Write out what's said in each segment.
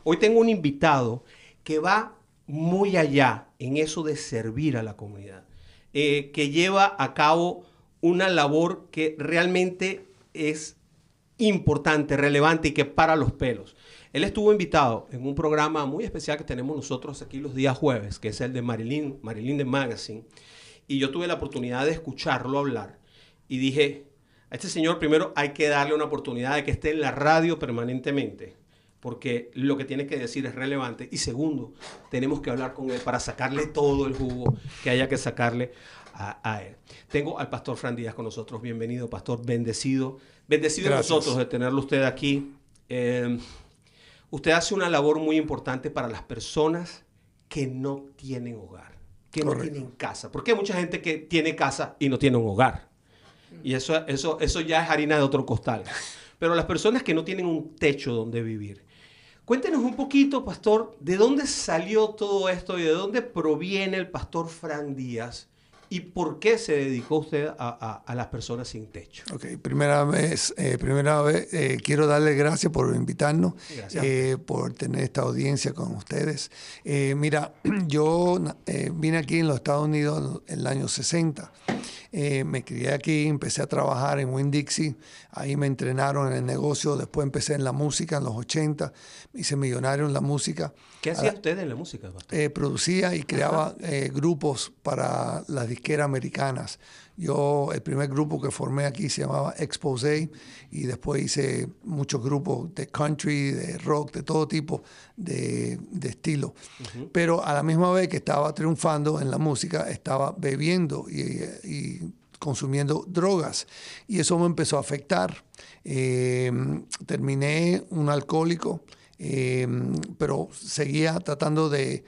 Hoy tengo un invitado que va muy allá en eso de servir a la comunidad, que lleva a cabo una labor que realmente es importante, relevante y que para los pelos. Él estuvo invitado en un programa muy especial que tenemos nosotros aquí los días jueves, que es el de Marilyn the Magazine, y yo tuve la oportunidad de escucharlo hablar y dije, a este señor primero hay que darle una oportunidad de que esté en la radio permanentemente, porque lo que tiene que decir es relevante, y segundo, tenemos que hablar con él para sacarle todo el jugo que haya que sacarle a él. Tengo al pastor Fran Díaz con nosotros. Bienvenido, pastor, bendecido. Bendecido nosotros de tenerlo usted aquí. Usted hace una labor muy importante para las personas que no tienen hogar, que Correcto. No tienen casa. Porque hay mucha gente que tiene casa y no tiene un hogar. Y eso ya es harina de otro costal. Pero las personas que no tienen un techo donde vivir. Cuéntenos un poquito, pastor, de dónde salió todo esto y de dónde proviene el pastor Fran Díaz. ¿Y por qué se dedicó usted a las personas sin techo? Ok, primera vez quiero darle gracias por invitarnos, por tener esta audiencia con ustedes. Mira, yo vine aquí en los Estados Unidos en el año 60. Me crié aquí, empecé a trabajar en Winn-Dixie, ahí me entrenaron en el negocio, después empecé en la música en los 80, me hice millonario en la música. ¿Qué hacía usted en la música, pastor? Producía y creaba grupos para las disqueras americanas. El primer grupo que formé aquí se llamaba Exposé, y después hice muchos grupos de country, de rock, de todo tipo de estilo. Pero a la misma vez que estaba triunfando en la música, estaba bebiendo y consumiendo drogas, y eso me empezó a afectar. Terminé un alcohólico, pero seguía tratando de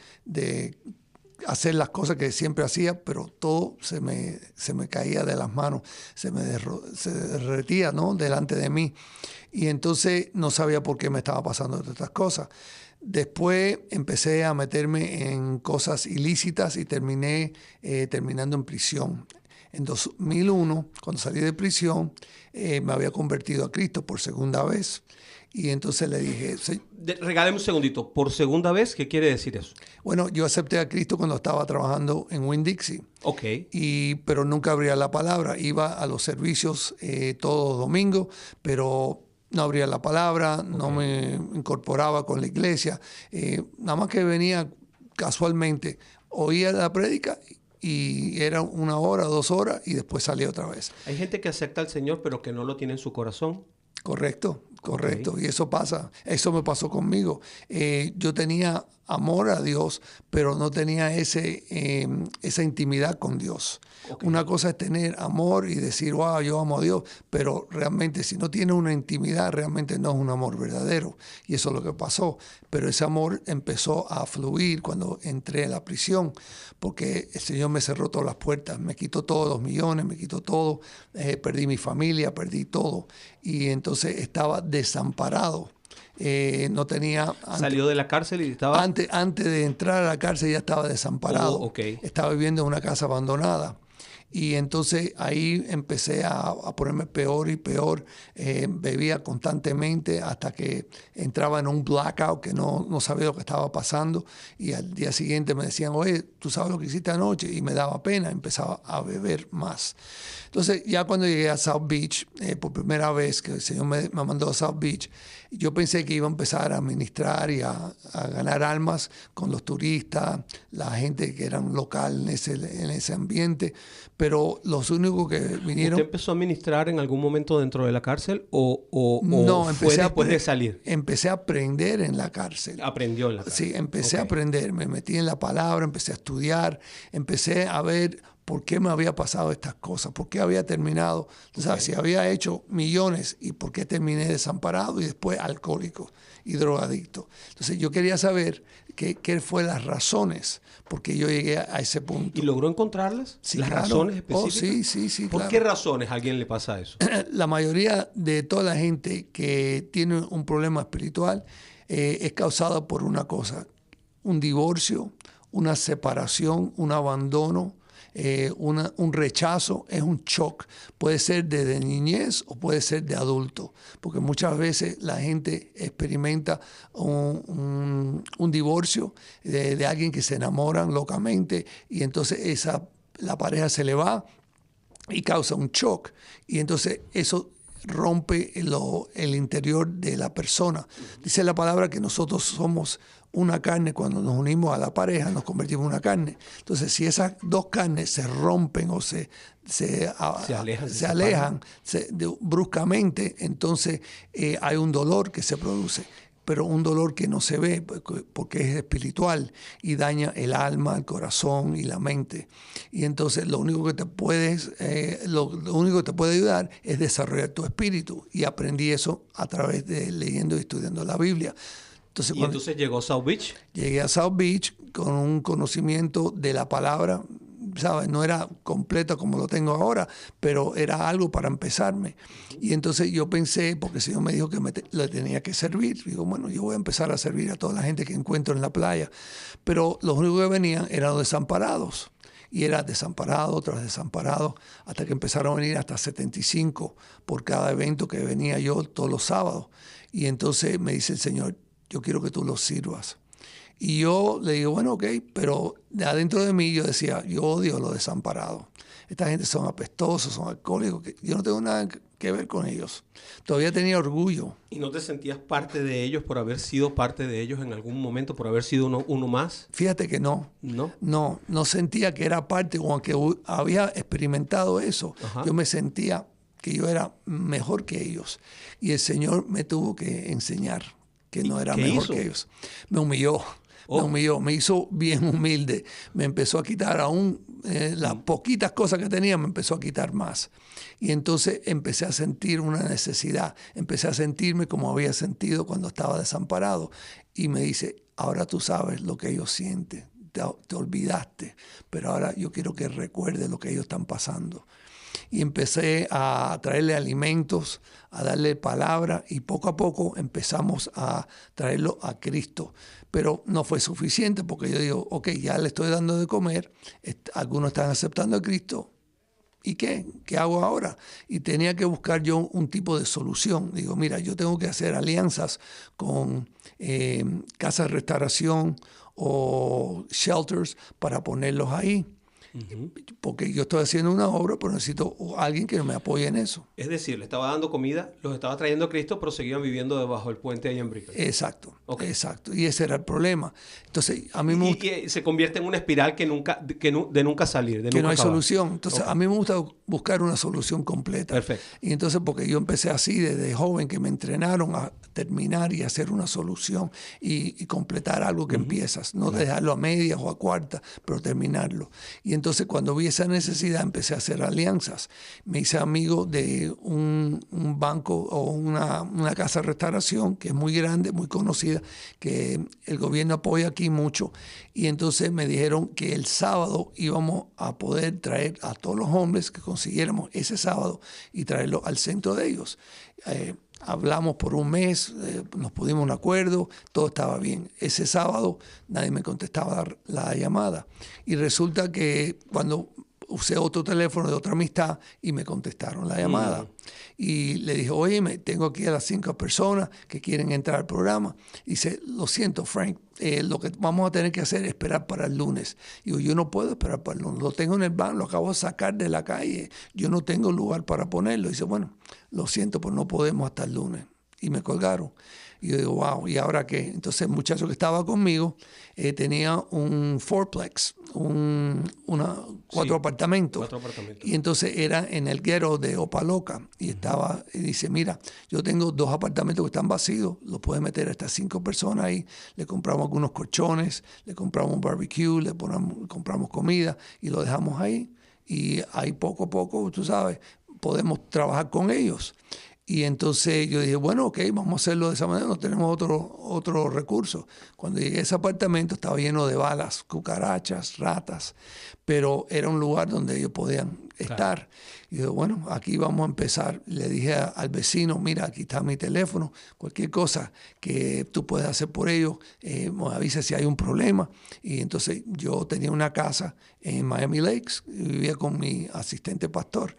hacer las cosas que siempre hacía, pero todo se me caía de las manos, se derretía, ¿no?, delante de mí. Y entonces no sabía por qué me estaba pasando estas cosas. Después empecé a meterme en cosas ilícitas y terminando en prisión. En 2001, cuando salí de prisión, me había convertido a Cristo por segunda vez. Y entonces le dije... Regáleme un segundito. ¿Por segunda vez? ¿Qué quiere decir eso? Bueno, yo acepté a Cristo cuando estaba trabajando en Winn-Dixie. Ok. Pero nunca abría la palabra. Iba a los servicios todos los domingos, pero no abría la palabra, no me incorporaba con la iglesia. Nada más que venía casualmente, oía la prédica y era 1 hora, 2 horas y después salía otra vez. Hay gente que acepta al Señor pero que no lo tiene en su corazón. Correcto. Y eso me pasó conmigo. Yo tenía amor a Dios, pero no tenía esa intimidad con Dios. Una cosa es tener amor y decir, wow, yo amo a Dios, pero realmente si no tiene una intimidad, realmente no es un amor verdadero. Y eso es lo que pasó. Pero ese amor empezó a fluir cuando entré a la prisión, porque el Señor me cerró todas las puertas, me quitó todos los millones, me quitó todo, perdí mi familia, perdí todo. Y entonces estaba desamparado. No tenía... ¿Salió de la cárcel y estaba...? Antes de entrar a la cárcel ya estaba desamparado. Estaba viviendo en una casa abandonada. Y entonces ahí empecé a ponerme peor y peor. Bebía constantemente hasta que entraba en un blackout que no sabía lo que estaba pasando. Y al día siguiente me decían, oye, ¿tú sabes lo que hiciste anoche? Y me daba pena, empezaba a beber más. Entonces ya cuando llegué a South Beach, por primera vez que el Señor me mandó a South Beach, yo pensé que iba a empezar a ministrar y a ganar almas con los turistas, la gente que eran local en ese ambiente, pero los únicos que vinieron... ¿Usted empezó a ministrar en algún momento dentro de la cárcel o no, fue después de salir? Empecé a aprender en la cárcel. ¿Aprendió en la cárcel? Sí, empecé a aprender, me metí en la palabra, empecé a estudiar, empecé a ver por qué me había pasado estas cosas, por qué había terminado, o sea, si había hecho millones y por qué terminé desamparado y después alcohólico y drogadicto. Entonces yo quería saber qué fue las razones por qué yo llegué a ese punto. ¿Y logró encontrarlas? Sí, ¿Las razones específicas? Sí, ¿Por qué razones a alguien le pasa eso? La mayoría de toda la gente que tiene un problema espiritual es causada por una cosa, un divorcio, una separación, un abandono, un rechazo, es un shock. Puede ser de niñez o puede ser de adulto, porque muchas veces la gente experimenta un un divorcio de alguien que se enamoran locamente y entonces la pareja se le va y causa un shock. Y entonces eso rompe el interior de la persona. Dice la palabra que nosotros somos una carne. Cuando nos unimos a la pareja nos convertimos en una carne. Entonces si esas dos carnes se rompen o se alejan bruscamente, entonces hay un dolor que se produce, pero un dolor que no se ve porque es espiritual y daña el alma, el corazón y la mente. Y entonces lo único que te puede ayudar es desarrollar tu espíritu. Y aprendí eso a través de leyendo y estudiando la Biblia. Entonces llegó a South Beach. Llegué a South Beach con un conocimiento de la palabra, ¿sabes? No era completo como lo tengo ahora, pero era algo para empezarme. Y entonces yo pensé, porque el Señor me dijo que le tenía que servir. Digo, bueno, yo voy a empezar a servir a toda la gente que encuentro en la playa. Pero los únicos que venían eran los desamparados. Y era desamparado tras desamparado, hasta que empezaron a venir hasta 75 por cada evento que venía yo todos los sábados. Y entonces me dice el Señor, yo quiero que tú los sirvas. Y yo le digo, bueno, ok, pero de adentro de mí yo decía, yo odio a los desamparados. Esta gente son apestosos, son alcohólicos, yo no tengo nada que ver con ellos. Todavía tenía orgullo. ¿Y no te sentías parte de ellos por haber sido parte de ellos en algún momento, por haber sido uno más? Fíjate que no. No sentía que era parte, o aunque había experimentado eso. Ajá. Yo me sentía que yo era mejor que ellos. Y el Señor me tuvo que enseñar que no era mejor que ellos. Me humilló. Me hizo bien humilde. Me empezó a quitar aún las poquitas cosas que tenía, me empezó a quitar más. Y entonces empecé a sentir una necesidad. Empecé a sentirme como había sentido cuando estaba desamparado. Y me dice, ahora tú sabes lo que ellos sienten. Te olvidaste, pero ahora yo quiero que recuerdes lo que ellos están pasando. Y empecé a traerle alimentos, a darle palabra, y poco a poco empezamos a traerlo a Cristo. Pero no fue suficiente, porque yo digo, ok, ya le estoy dando de comer, algunos están aceptando a Cristo, ¿y qué? ¿Qué hago ahora? Y tenía que buscar yo un tipo de solución. Digo, mira, yo tengo que hacer alianzas con casas de restauración o shelters para ponerlos ahí. Porque yo estoy haciendo una obra, pero necesito a alguien que me apoye en eso. Es decir, le estaba dando comida, los estaba trayendo a Cristo, pero seguían viviendo debajo del puente ahí en Brickell. Exacto, exacto. Y ese era el problema. Entonces, a mí me gusta... Y se convierte en una espiral de nunca salir, de que nunca no hay acabar. Solución. Entonces, a mí me gusta buscar una solución completa. Perfecto. Y entonces, porque yo empecé así desde joven, que me entrenaron a terminar y hacer una solución y completar algo que empiezas. No dejarlo a medias o a cuartas, pero terminarlo. Y entonces, cuando vi esa necesidad, empecé a hacer alianzas. Me hice amigo de un banco o una casa de restauración que es muy grande, muy conocida, que el gobierno apoya aquí mucho. Y entonces me dijeron que el sábado íbamos a poder traer a todos los hombres que consiguiéramos ese sábado y traerlos al centro de ellos. Hablamos por un mes, nos pusimos un acuerdo, todo estaba bien. Ese sábado nadie me contestaba la llamada. Y resulta que cuando usé otro teléfono de otra amistad y me contestaron la llamada. Y le dije, oye, tengo aquí a las 5 personas que quieren entrar al programa. Y dice, lo siento, Frank, lo que vamos a tener que hacer es esperar para el lunes. Y digo, yo no puedo esperar para el lunes, lo tengo en el van, lo acabo de sacar de la calle, yo no tengo lugar para ponerlo. Y dice, bueno, lo siento, pues no podemos hasta el lunes. Y me colgaron. Y yo digo, wow, ¿y ahora qué? Entonces el muchacho que estaba conmigo tenía un fourplex, cuatro apartamentos. Y entonces era en el ghetto de Opa-locka. Y dice, mira, yo tengo 2 apartamentos que están vacíos, los puedes meter a estas 5 personas ahí. Le compramos algunos colchones, le compramos un barbecue, compramos comida y lo dejamos ahí. Y ahí poco a poco, tú sabes, podemos trabajar con ellos. Y entonces yo dije, bueno, ok, vamos a hacerlo de esa manera, no tenemos otro recurso. Cuando llegué a ese apartamento estaba lleno de balas, cucarachas, ratas, pero era un lugar donde ellos podían estar. Y yo, bueno, aquí vamos a empezar. Le dije al vecino, mira, aquí está mi teléfono, cualquier cosa que tú puedas hacer por ellos, me avisa si hay un problema. Y entonces yo tenía una casa en Miami Lakes, vivía con mi asistente pastor.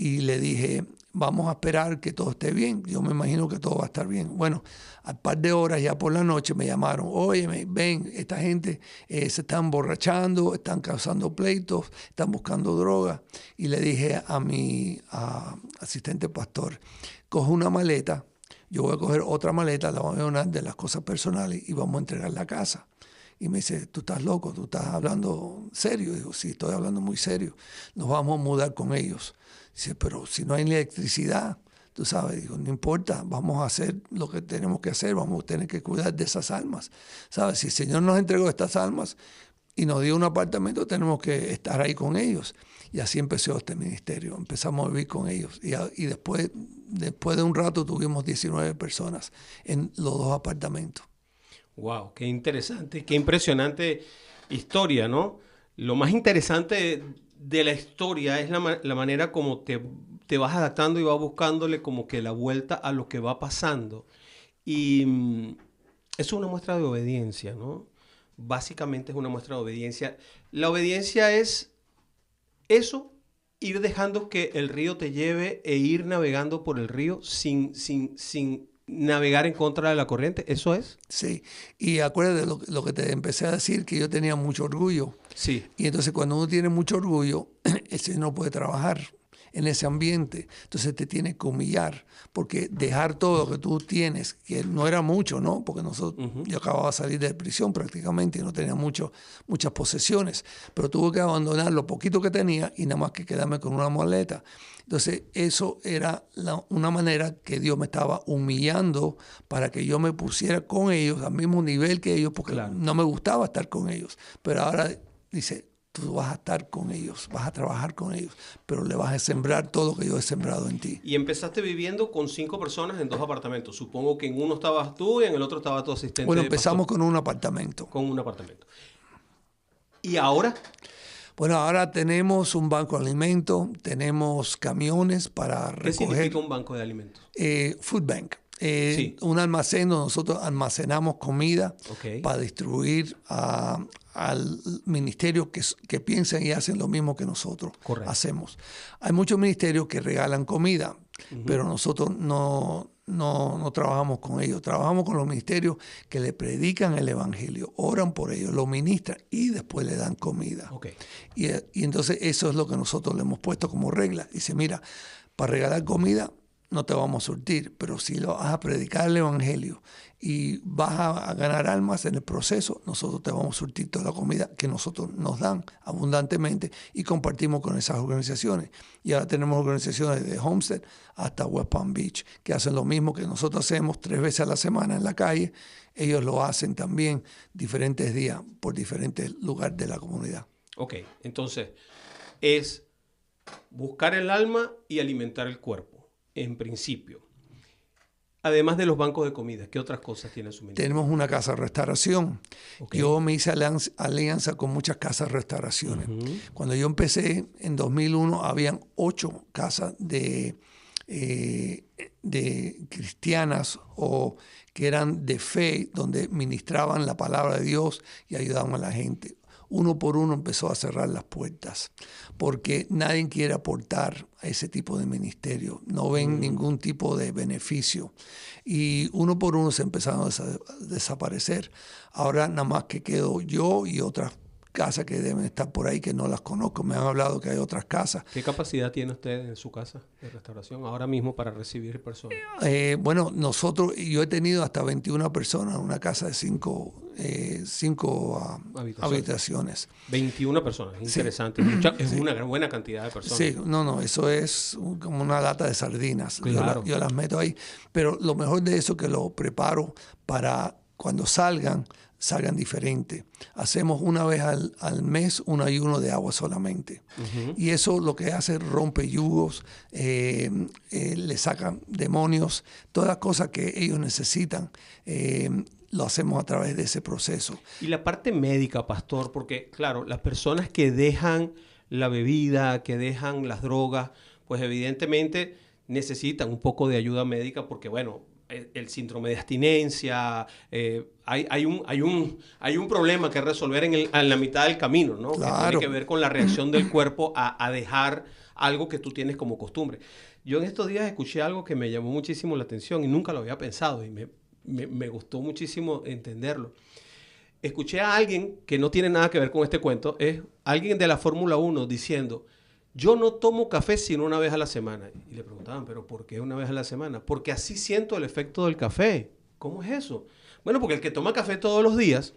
y le dije, vamos a esperar que todo esté bien. Yo me imagino que todo va a estar bien. Bueno, al par de horas ya por la noche me llamaron, oye, ven, esta gente se está emborrachando, están causando pleitos, están buscando droga. Y le dije a mi asistente pastor, coge una maleta, yo voy a coger otra maleta, la voy a llenar de las cosas personales y vamos a entregar la casa. Y me dice, tú estás loco, tú estás hablando serio. Digo, sí, estoy hablando muy serio. Nos vamos a mudar con ellos. Dice, pero si no hay electricidad, tú sabes, digo, no importa, vamos a hacer lo que tenemos que hacer, vamos a tener que cuidar de esas almas. ¿Sabes? Si el Señor nos entregó estas almas y nos dio un apartamento, tenemos que estar ahí con ellos. Y así empezó este ministerio. Empezamos a vivir con ellos. Y después de un rato tuvimos 19 personas en los 2 apartamentos. Wow, qué interesante, qué impresionante historia, ¿no? Lo más interesante de la historia es la manera como te vas adaptando y vas buscándole como que la vuelta a lo que va pasando. Y es una muestra de obediencia, ¿no? Básicamente es una muestra de obediencia. La obediencia es eso, ir dejando que el río te lleve e ir navegando por el río sin navegar en contra de la corriente, ¿eso es? Sí, y acuérdate lo que te empecé a decir, que yo tenía mucho orgullo. Sí. Y entonces cuando uno tiene mucho orgullo, ese no puede trabajar en ese ambiente, entonces te tiene que humillar, porque dejar todo lo que tú tienes, que no era mucho, ¿no? Porque yo acababa de salir de prisión prácticamente y no tenía muchas posesiones, pero tuve que abandonar lo poquito que tenía y nada más que quedarme con una maleta. Entonces eso era una manera que Dios me estaba humillando para que yo me pusiera con ellos al mismo nivel que ellos, porque no me gustaba estar con ellos, pero ahora dice, tú vas a estar con ellos, vas a trabajar con ellos, pero le vas a sembrar todo lo que yo he sembrado en ti. Y empezaste viviendo con 5 personas en 2 apartamentos. Supongo que en uno estabas tú y en el otro estaba tu asistente. Bueno, empezamos con un apartamento. Con un apartamento. ¿Y ahora? Bueno, ahora tenemos un banco de alimentos, tenemos camiones para recoger. ¿Qué significa un banco de alimentos? Food bank. Sí. Un almacén donde nosotros almacenamos comida para distribuir al ministerio que piensan y hacen lo mismo que nosotros hacemos. Hay muchos ministerios que regalan comida, pero nosotros no trabajamos con ellos. Trabajamos con los ministerios que le predican el evangelio, oran por ellos, lo ministran y después le dan comida. Y entonces eso es lo que nosotros le hemos puesto como regla. Dice, mira, para regalar comida no te vamos a surtir, pero si lo vas a predicar el evangelio y vas a ganar almas en el proceso, nosotros te vamos a surtir toda la comida que nosotros nos dan abundantemente y compartimos con esas organizaciones. Y ahora tenemos organizaciones de Homestead hasta West Palm Beach que hacen lo mismo que nosotros hacemos 3 veces a la semana en la calle. Ellos lo hacen también diferentes días por diferentes lugares de la comunidad. Ok, entonces es buscar el alma y alimentar el cuerpo. En principio. Además de los bancos de comida, ¿qué otras cosas tiene su ministerio? Tenemos una casa de restauración. Yo me hice alianza con muchas casas de restauraciones. Cuando yo empecé en 2001, habían 8 casas de cristianas o que eran de fe, donde ministraban la palabra de Dios y ayudaban a la gente. Uno por uno empezó a cerrar las puertas, porque nadie quiere aportar a ese tipo de ministerio, no ven ningún tipo de beneficio. Y uno por uno se empezaron a desaparecer. Ahora nada más que quedo yo y otras casas que deben estar por ahí que no las conozco. Me han hablado que hay otras casas. ¿Qué capacidad tiene usted en su casa de restauración ahora mismo para recibir personas? Bueno, yo he tenido hasta 21 personas en una casa de 5 habitaciones. 21 personas, interesante. Sí. Es una buena cantidad de personas. Sí, eso es como una lata de sardinas. Claro. Yo las meto ahí. Pero lo mejor de eso es que lo preparo para cuando salgan diferente. Hacemos una vez al mes un ayuno de agua solamente. Y eso lo que hace es rompe yugos, le sacan demonios, todas las cosas que ellos necesitan. Lo hacemos a través de ese proceso. Y la parte médica, pastor, porque claro, las personas que dejan la bebida, que dejan las drogas, pues evidentemente necesitan un poco de ayuda médica porque, bueno, el síndrome de abstinencia, hay un problema que resolver en la mitad del camino, ¿no? Claro. Que tiene que ver con la reacción del cuerpo a dejar algo que tú tienes como costumbre. Yo en estos días escuché algo que me llamó muchísimo la atención y nunca lo había pensado y me gustó muchísimo entenderlo. Escuché a alguien que no tiene nada que ver con este cuento, es alguien de la Fórmula 1 diciendo: yo no tomo café sino una vez a la semana. Y le preguntaban, ¿pero por qué una vez a la semana? Porque así siento el efecto del café. ¿Cómo es eso? Bueno, porque el que toma café todos los días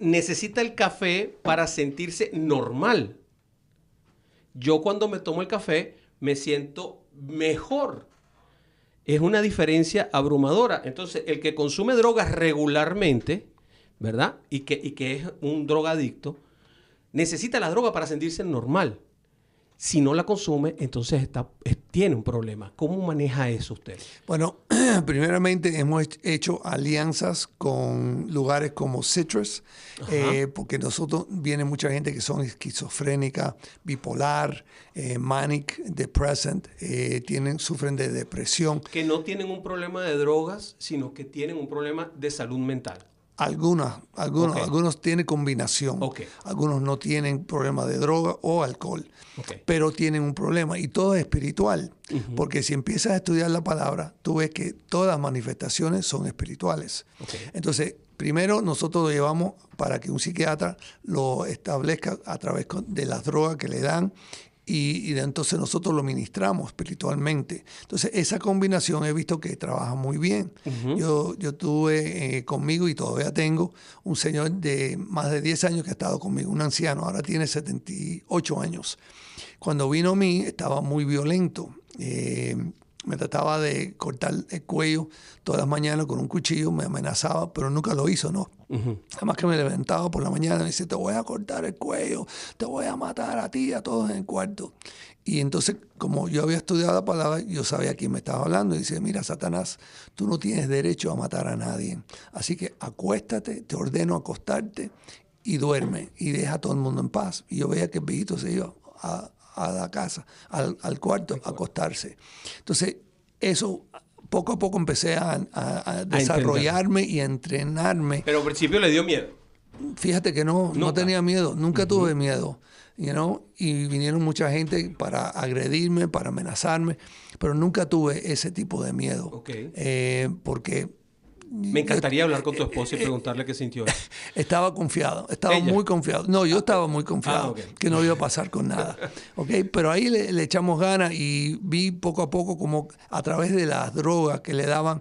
necesita el café para sentirse normal. Yo cuando me tomo el café me siento mejor. Es una diferencia abrumadora. Entonces, el que consume drogas regularmente, ¿verdad? Y que es un drogadicto, necesita la droga para sentirse normal. Si no la consume, entonces tiene un problema. ¿Cómo maneja eso usted? Bueno, primeramente hemos hecho alianzas con lugares como Citrus, porque nosotros viene mucha gente que son esquizofrénica, bipolar, manic, depressant, sufren de depresión. Que no tienen un problema de drogas, sino que tienen un problema de salud mental. Algunos tienen combinación. Algunos no tienen problema de droga o alcohol, pero tienen un problema y todo es espiritual. Porque si empiezas a estudiar la palabra, tú ves que todas las manifestaciones son espirituales. Entonces, primero nosotros lo llevamos para que un psiquiatra lo establezca a través de las drogas que le dan. Y entonces nosotros lo ministramos espiritualmente. Entonces, esa combinación he visto que trabaja muy bien. Yo tuve conmigo, y todavía tengo, un señor de más de 10 años que ha estado conmigo, un anciano, ahora tiene 78 años. Cuando vino a mí, estaba muy violento. Me trataba de cortar el cuello todas las mañanas con un cuchillo, me amenazaba, pero nunca lo hizo, ¿no? Además que me levantaba por la mañana y me decía, te voy a cortar el cuello, te voy a matar a ti, a todos en el cuarto. Y entonces, como yo había estudiado la palabra, yo sabía a quién me estaba hablando. Y dice, mira, Satanás, tú no tienes derecho a matar a nadie. Así que acuéstate, te ordeno acostarte y duerme y deja a todo el mundo en paz. Y yo veía que el viejito se iba a la casa, al cuarto, a acostarse. Entonces, eso poco a poco empecé a desarrollarme y a entrenarme. Pero al principio le dio miedo. Fíjate que no tenía miedo, nunca tuve miedo. Y vinieron mucha gente para agredirme, para amenazarme, pero nunca tuve ese tipo de miedo. Porque... Me encantaría hablar con tu esposa y preguntarle qué sintió. Estaba confiado, muy confiado. No, yo estaba muy confiado que no iba a pasar con nada. Pero ahí le echamos ganas y vi poco a poco como a través de las drogas que le daban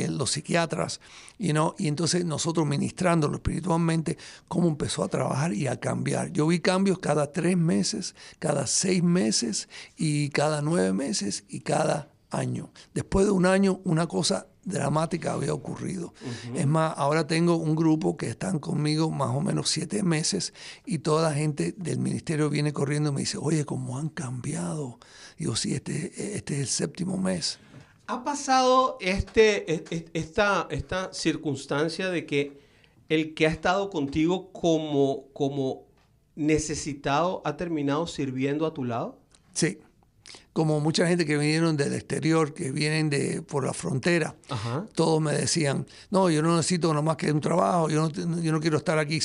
los psiquiatras, y entonces nosotros ministrándolo espiritualmente, cómo empezó a trabajar y a cambiar. Yo vi cambios cada 3 meses, cada 6 meses y cada 9 meses y cada año. Después de un año, una cosa dramática había ocurrido. Es más, ahora tengo un grupo que están conmigo más o menos 7 meses y toda la gente del ministerio viene corriendo y me dice, oye, ¿cómo han cambiado? Digo, sí, este es el 7º mes. ¿Ha pasado esta circunstancia de que el que ha estado contigo como necesitado ha terminado sirviendo a tu lado? Sí. Como mucha gente que vinieron del exterior, que vienen por la frontera, todos me decían, no, yo no necesito nomás que un trabajo, yo no quiero estar aquí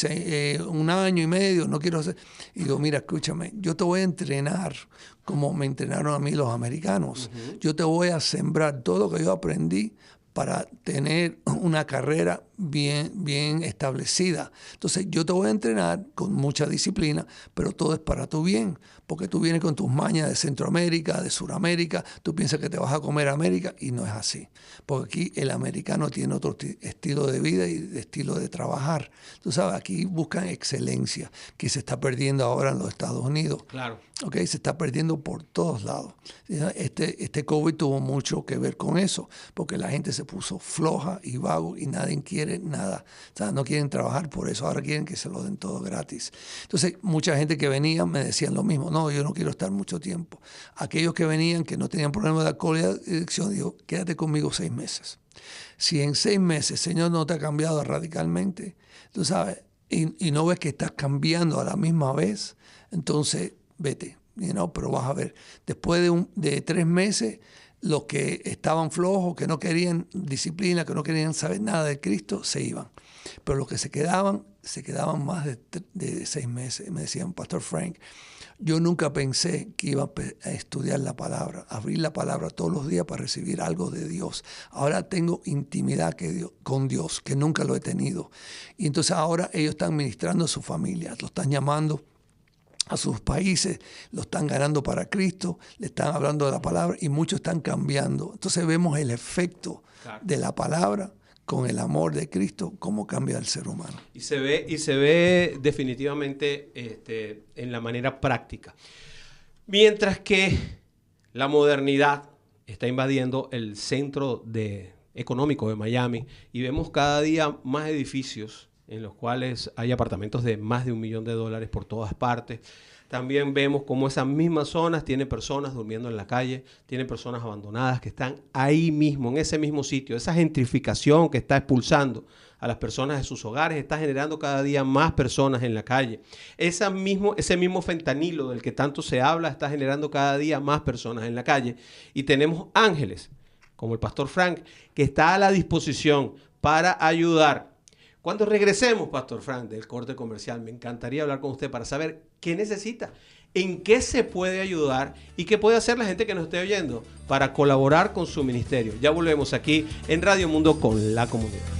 1 año y medio, no quiero hacer... Y digo, mira, escúchame, yo te voy a entrenar como me entrenaron a mí los americanos. Yo te voy a sembrar todo lo que yo aprendí para tener una carrera bien establecida. Entonces, yo te voy a entrenar con mucha disciplina, pero todo es para tu bien, porque tú vienes con tus mañas de Centroamérica, de Suramérica, tú piensas que te vas a comer América y no es así, porque aquí el americano tiene otro estilo de vida y estilo de trabajar. Tú sabes, aquí buscan excelencia, que se está perdiendo ahora en los Estados Unidos. Claro. Se está perdiendo por todos lados. Este COVID tuvo mucho que ver con eso, porque la gente se puso floja y vago y nadie quiere nada. O sea, no quieren trabajar por eso, ahora quieren que se lo den todo gratis. Entonces, mucha gente que venía me decían lo mismo, no, yo no quiero estar mucho tiempo. Aquellos que venían, que no tenían problemas de alcohol y adicción, digo, quédate conmigo 6 meses. Si en 6 meses el Señor no te ha cambiado radicalmente, tú sabes, y no ves que estás cambiando a la misma vez, entonces vete, pero vas a ver, después de 3 meses, los que estaban flojos, que no querían disciplina, que no querían saber nada de Cristo, se iban. Pero los que se quedaban más de 6 meses. Me decían, Pastor Frank, yo nunca pensé que iba a estudiar la palabra, abrir la palabra todos los días para recibir algo de Dios. Ahora tengo intimidad con Dios, que nunca lo he tenido. Y entonces ahora ellos están ministrando a su familia, lo están llamando a sus países, lo están ganando para Cristo, le están hablando de la palabra y muchos están cambiando. Entonces vemos el efecto de la palabra con el amor de Cristo, cómo cambia el ser humano. Y se ve definitivamente en la manera práctica. Mientras que la modernidad está invadiendo el centro económico de Miami y vemos cada día más edificios en los cuales hay apartamentos de más de $1 millón por todas partes. También vemos cómo esas mismas zonas tienen personas durmiendo en la calle, tienen personas abandonadas que están ahí mismo, en ese mismo sitio. Esa gentrificación que está expulsando a las personas de sus hogares está generando cada día más personas en la calle. Ese mismo fentanilo del que tanto se habla está generando cada día más personas en la calle. Y tenemos ángeles, como el Pastor Frank, que está a la disposición para ayudar. Cuando regresemos, Pastor Frank, del corte comercial, me encantaría hablar con usted para saber qué necesita, en qué se puede ayudar y qué puede hacer la gente que nos esté oyendo para colaborar con su ministerio. Ya volvemos aquí en Radio Mundo con la comunidad.